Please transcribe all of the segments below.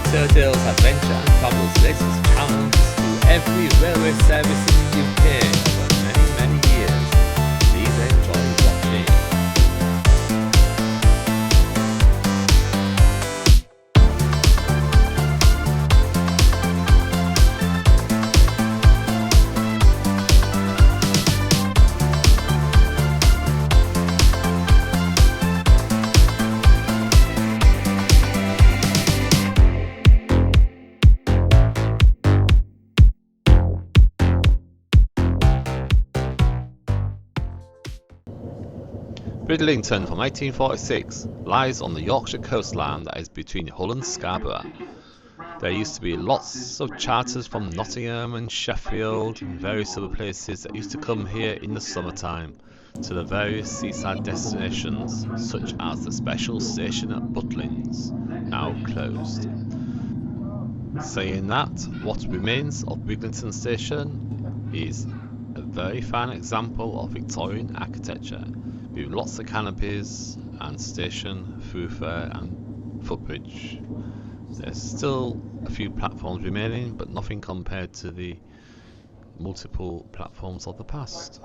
Tales, adventure and travels latest channels to every railway service in the UK over many years. Please enjoy watching. Bridlington from 1846 lies on the Yorkshire coastline that is between Hull and Scarborough. There used to be lots of charters from Nottingham and Sheffield and various other places that used to come here in the summertime to the various seaside destinations, such as the special station at Butlins, now closed. Saying that, what remains of Bridlington Station is a very fine example of Victorian architecture, with lots of canopies and station, thoroughfare and footbridge. There's still a few platforms remaining, but nothing compared to the multiple platforms of the past.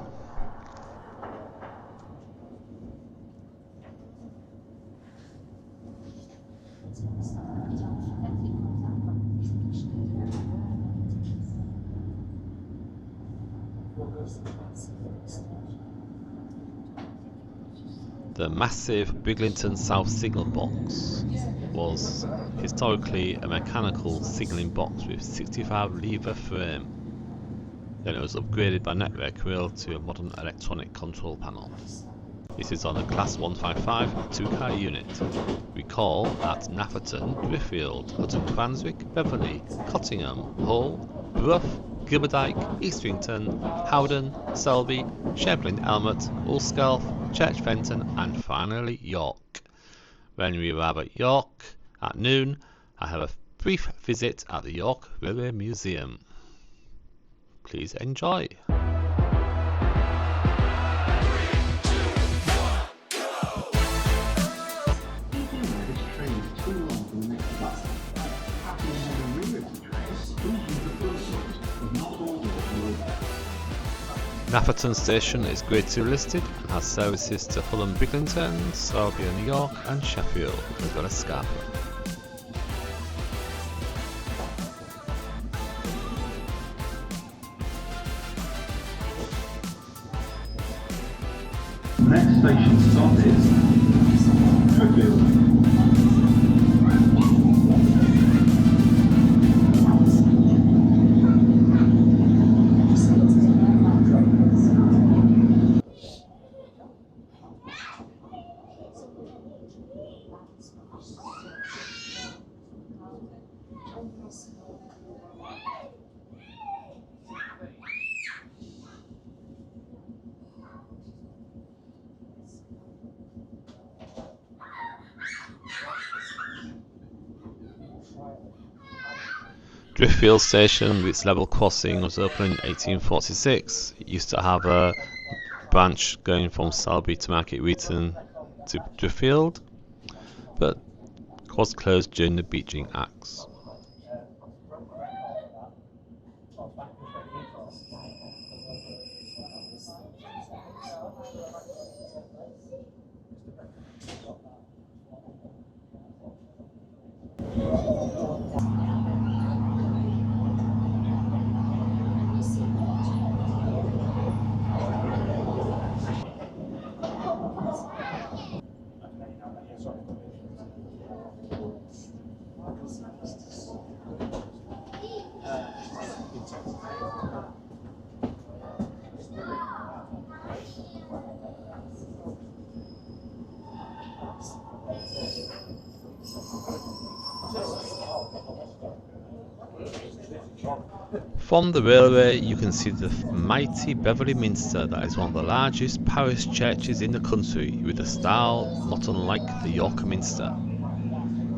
The massive Bridlington South signal box was historically a mechanical signalling box with 65 lever frame. Then it was upgraded by Network Rail to a modern electronic control panel. This is on a Class 155 2-car unit. Recall at Nafferton, Driffield, Hutton Cranswick, Beverley, Cottingham, Hull, Brough, Gilberdyke, Eastington, Howden, Selby, Shemplin Elmet, Ulscalf, Church Fenton and finally York. When we arrive at York at noon, I have a brief visit at the York Railway Museum. Please enjoy. Nafferton Station is Grade 2 listed and has services to Hull and Bridlington, Selby and York and Sheffield, as well as Scarborough. The next station stop is Driffield. Driffield Station with its level crossing was opened in 1846. It used to have a branch going from Selby to Market Wheaton to Driffield, but was closed during the Beeching Acts. From the railway you can see the mighty Beverley Minster, that is one of the largest parish churches in the country, with a style not unlike the York Minster.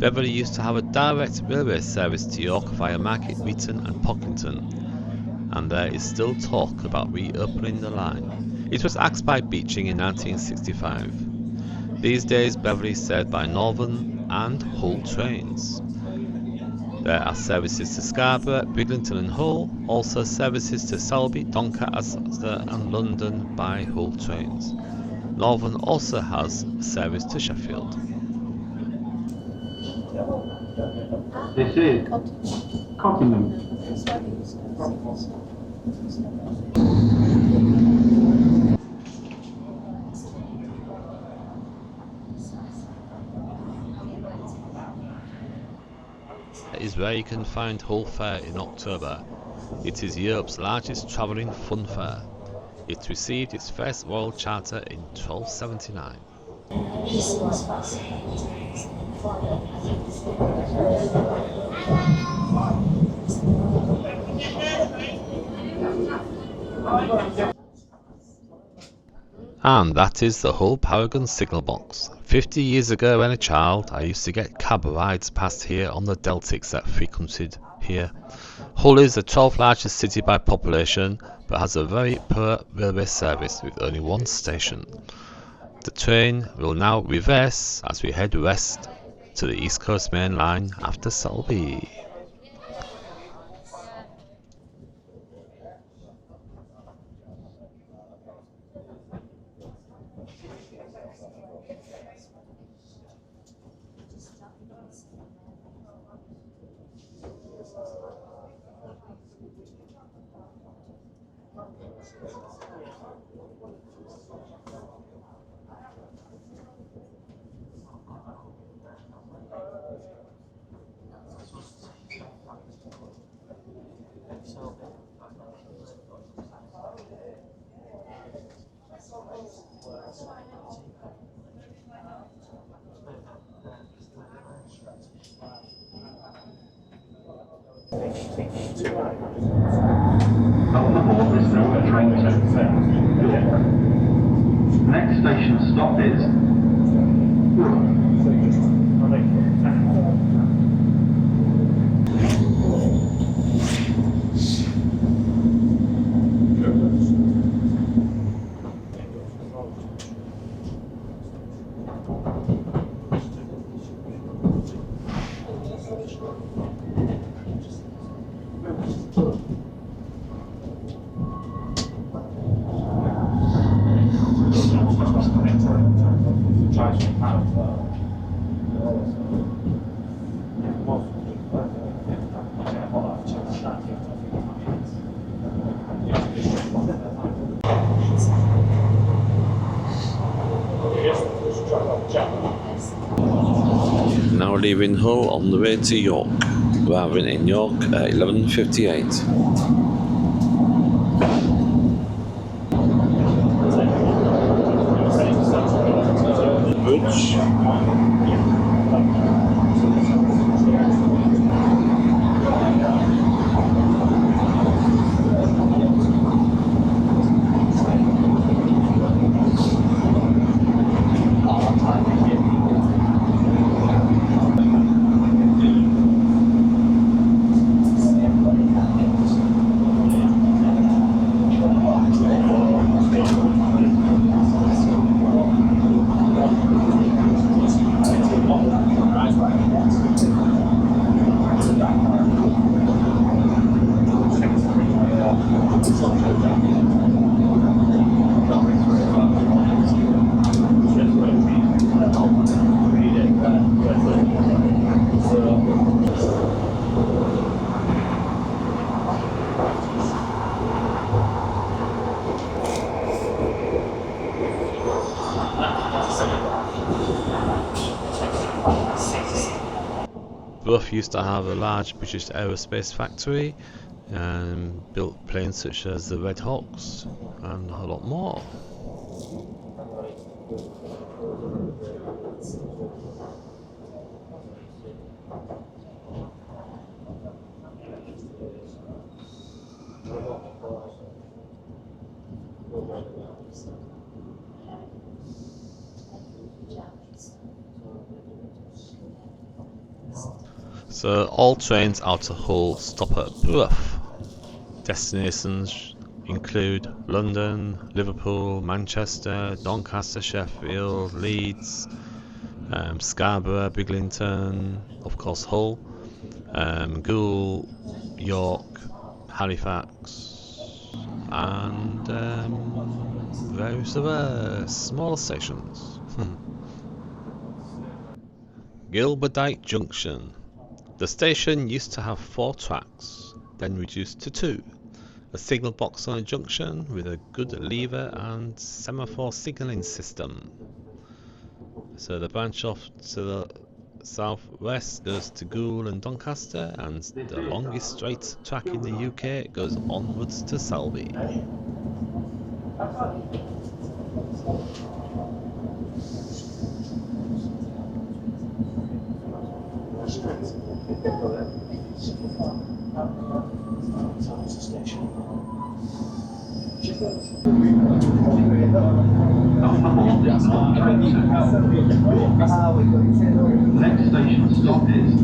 Beverley used to have a direct railway service to York via Market Wheaton and Pocklington, and there is still talk about reopening the line. It was axed by Beeching in 1965. These days Beverley is served by Northern and Hull trains. There are services to Scarborough, Bridlington and Hull, also services to Selby, Doncaster and London by Hull trains. Northern also has service to Sheffield. This is Cottingham. Is where you can find Hull Fair in October. It is Europe's largest travelling fun fair. It received its first Royal Charter in 1279. And that is the Hull Paragon signal box. 50 years ago when a child, I used to get cab rides past here on the Deltics that frequented here. Hull is the 12th largest city by population, but has a very poor railway service with only one station. The train will now reverse as we head west to the East Coast Main Line after Selby. Next station stop is Brough. Now leaving Hull on the way to York, arriving in York at 11:58. Bridge. Brough used to have a large British aerospace factory and built planes such as the Red Hawks and a lot more. So all trains out of Hull stop at Brough. Destinations include London, Liverpool, Manchester, Doncaster, Sheffield, Leeds, Scarborough, Bridlington, of course Hull. Goole, York, Halifax, and various other smaller stations. Gilberdike Junction. The station used to have 4 tracks, then reduced to 2. A signal box on a junction with a good lever and semaphore signalling system. So the branch off to the southwest goes to Goole and Doncaster, and the longest straight track in the UK goes onwards to Selby. Next station stop is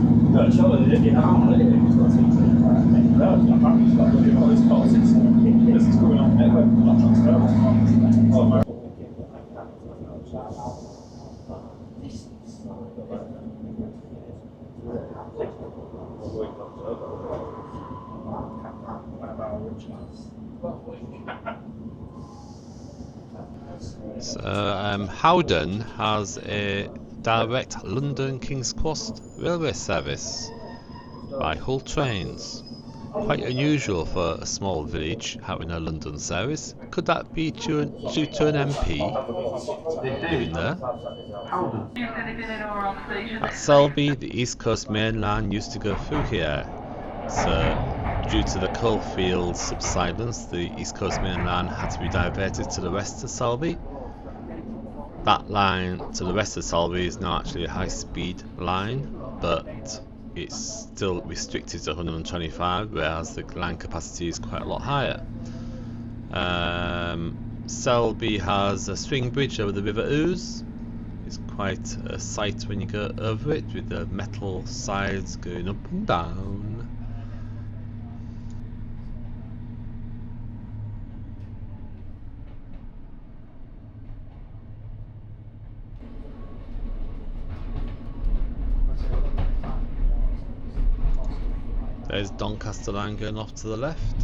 So Howden has a direct London King's Cross railway service by Hull Trains. Quite unusual for a small village having a London service. Could that be due to an MP living there? At Selby, the East Coast Main Line used to go through here. So, due to the coalfield subsidence, the East Coast Main Line had to be diverted to the west of Selby. That line to the west of Selby is now actually a high-speed line, but it's still restricted to 125, whereas the line capacity is quite a lot higher. Selby has a swing bridge over the River Ouse. It's quite a sight when you go over it, with the metal sides going up and down. There's Doncaster line going off to the left,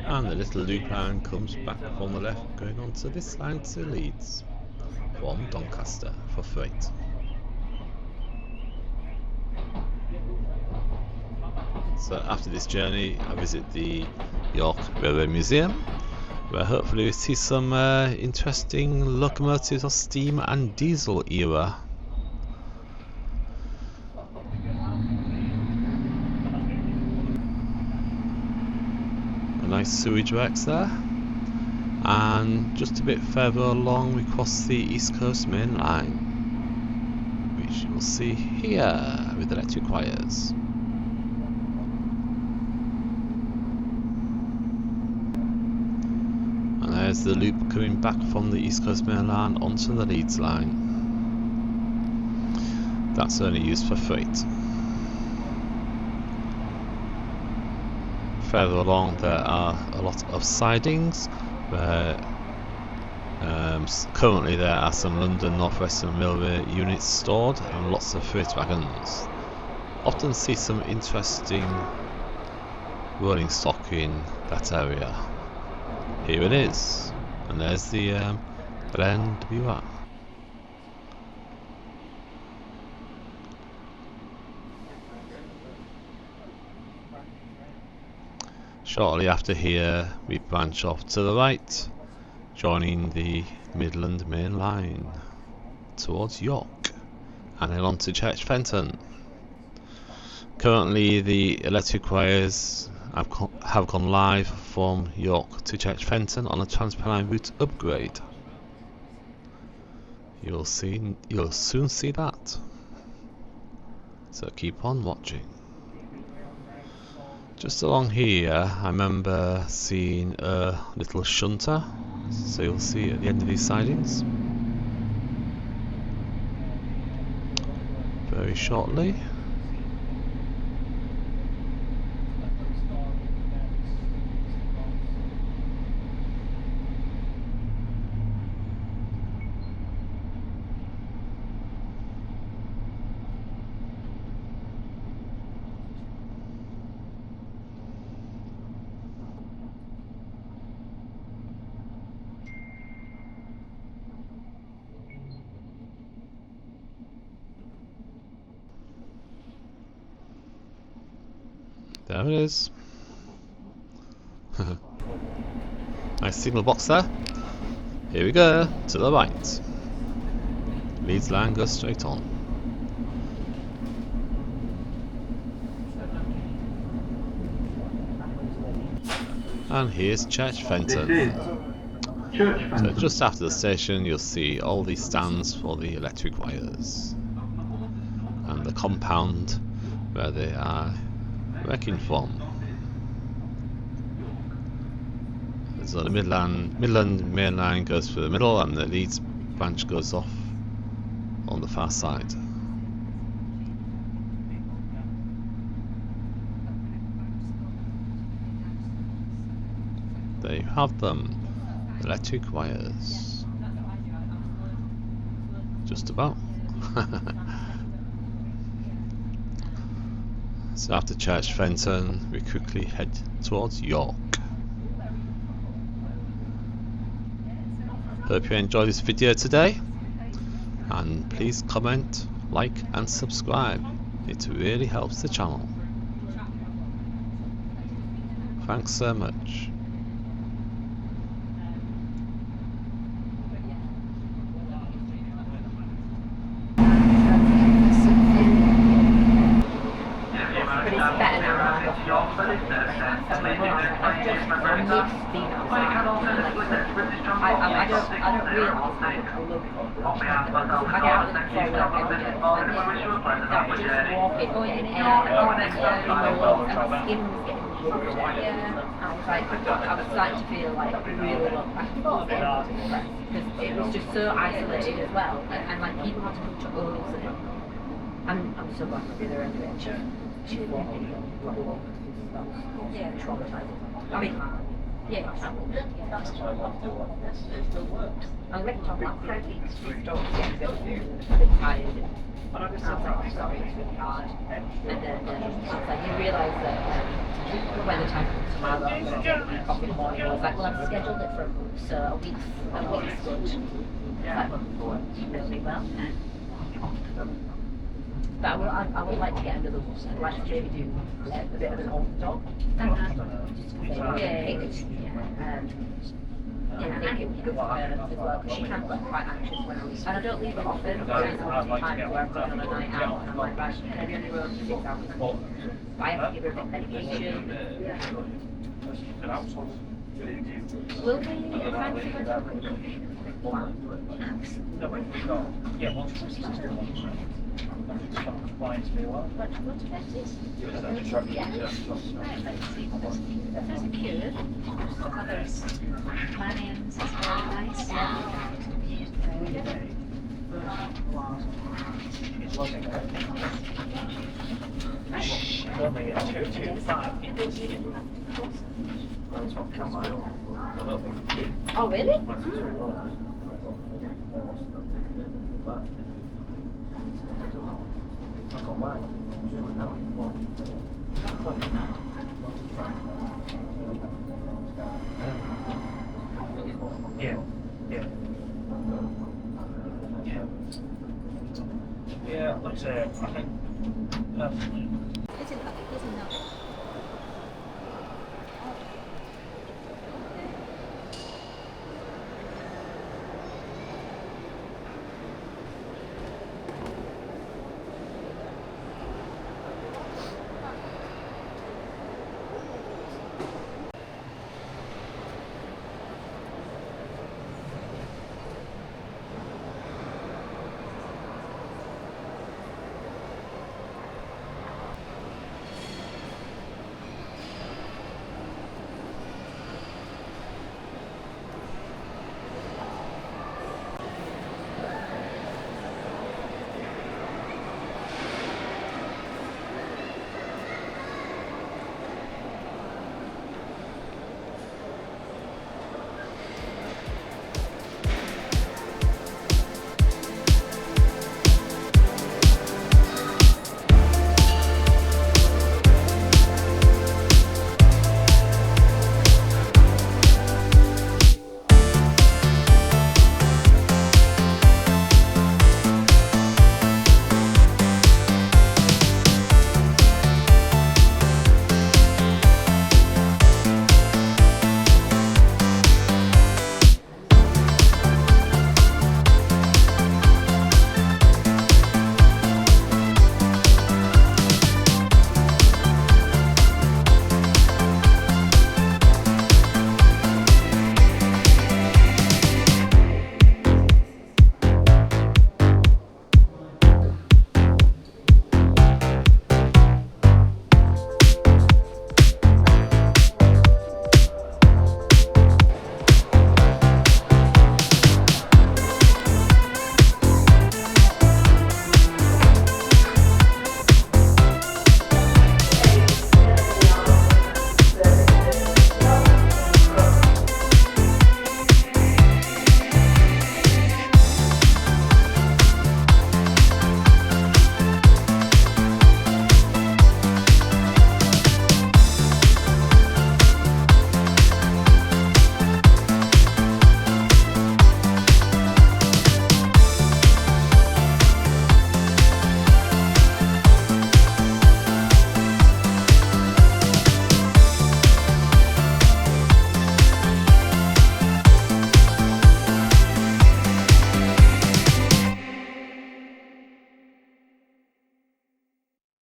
and the little loop line comes back from the left, going onto this line to Leeds from Doncaster for freight. So after this journey, I visit the York Railway Museum, where hopefully we see some interesting locomotives of steam and diesel era. A nice sewage works there, and just a bit further along we cross the East Coast Main Line, which you will see here with electric wires. And there's the loop coming back from the East Coast Main Line onto the Leeds line. That's only used for freight. Further along there are a lot of sidings where currently there are some London North Western Railway units stored and lots of freight wagons. Often see some interesting rolling stock in that area. Here it is, and there's the NWR. Shortly after here we branch off to the right, joining the Midland Main Line towards York and then on to Church Fenton. Currently the electric wires have gone live from York to Church Fenton on a Transpennine route upgrade. You'll soon see that, so keep on watching. Just along here I remember seeing a little shunter, so you'll see at the end of these sidings very shortly. There it is. Nice signal box there. Here we go, to the right. Leeds line goes straight on. And here's Church Fenton. This is Church So Fenton. just after the station you'll see all these stands for the electric wires. And the compound where they are working from. So the Midland main line goes through the middle and the Leeds branch goes off on the far side. There you have them, electric wires. Just about. So after Church Fenton we quickly head towards York. Hope you enjoyed this video today, and please comment, like and subscribe. It really helps the channel. Thanks so much. But it's better now. I don't realise how much I love it. I get out of the car every day, and that was just walking, getting air, and my skin was getting shorter. I was starting to feel like really low back because it was just so isolated as well, and like people had to come to us, and I'm so glad to be there anyway. She's walking, traumatising. I mean, yeah, I went on that Friday, she told me a bit tired. And I was like, sorry, it's really hard. And then I was like, you realise that when the time comes tomorrow, I'm going to be coffee in the morning. I was like, well, I've scheduled it for a month, so a week's good. Like, really well. But I would like to get another one. I'd like to maybe do a bit of an old dog. Yeah. I think it would be good for her as well, because she can get quite anxious when I leave. And I don't leave it often, there's always times where I'm going on a night out and I'm like, right, can I be on the road for 6 hours? But I have to give her a bit of medication. Will we fancy her dog? What event is? Yeah. Right, let's see. There's a cure. Others. Marianne's is very nice. Oh, really? Yeah, like I say, I think personally. Isn't that?